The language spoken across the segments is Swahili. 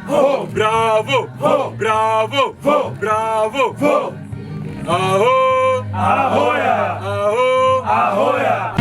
Ho! Brawo! Ho! Brawo! Ho! Brawo! Ho! Aho! Ahoja! Aho! Ahoja!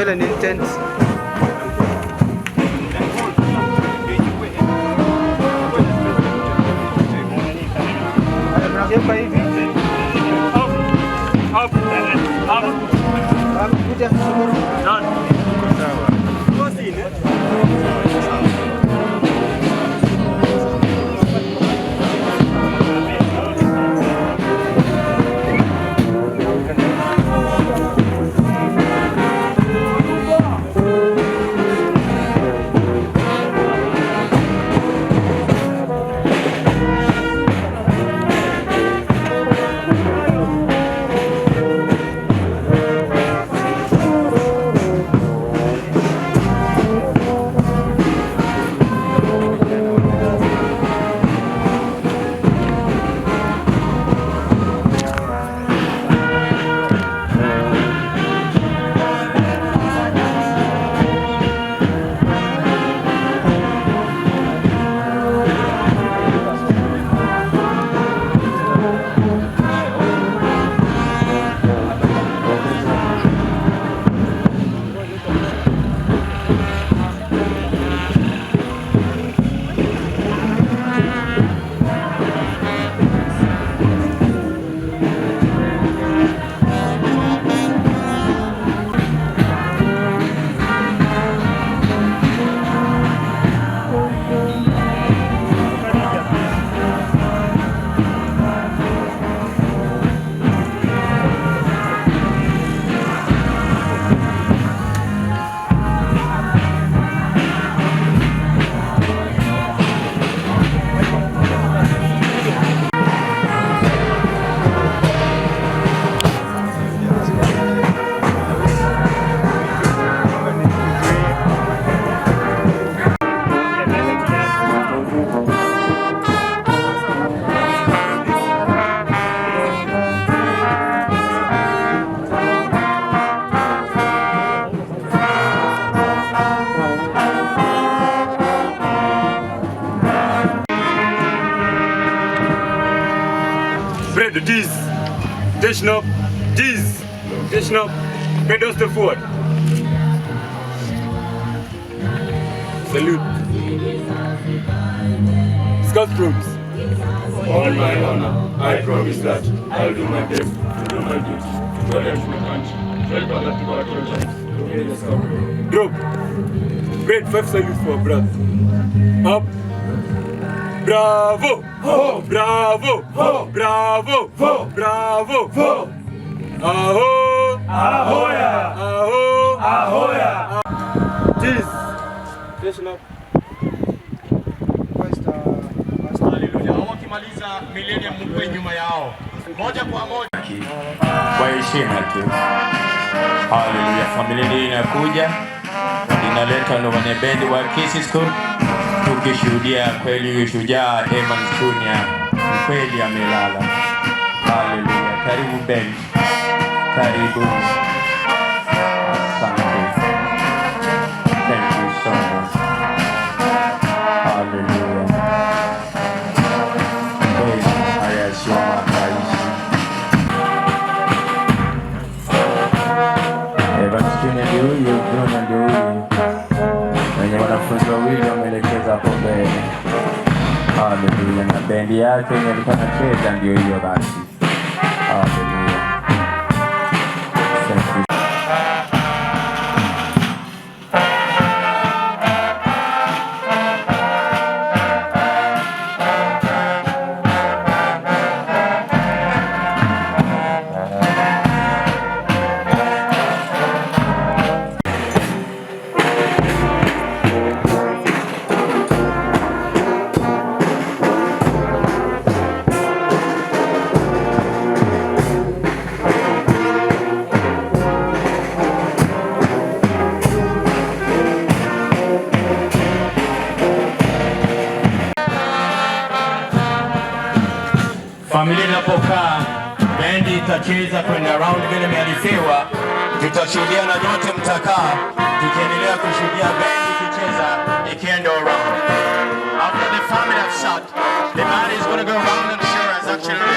Well ni tent. Mnageuka hivi. Up. Kuja. Done. Sawa. Bread, cheese. Station up. Cheese. Station up. Bread, dust the forward. Salute. Scout fruits. On my honor, I promise that I'll do my best to do my duty to God and to my country. Help Allah to God your chance to gain the scout. Drop. Bread, 5 salutes for brother. Up. Bravo! Ho! Bravo! Ho! Bravo! Ho! Bravo! Ho! Aho! Ahoya! Aho! Ahoya! Cheese. Station up. Haleluya. Wakimaliza millennium mkwe nyuma yao. Moja kwa moja. Kwa heshima tu. Haleluya. Familia hii inakuja. Inaleta Novane Bendi wa Kisi School. Tukishuhudia kweli shujaa Evans Junior kweli amelala. Haleluya. Karibu Bendi. Karibu. Asante. Thank you so much. Haleluya. Haya sio makaishi. Evans Junior ndio huyu, Bruno ndio huyu. Wenye wanafunzi wawili wameelekeza hapo mbele. Haleluya. Na bendi yake yenye alikuwa anacheza ndio hiyo basi. Haleluya. Thank you. Familia inapokaa, bendi itacheza kwenda round vile imearifiwa. Tutashuhudia na nyote mtakaa, tukiendelea kushuhudia bendi ikicheza ikienda round. After the family have sat, the man is going to go round and show us actually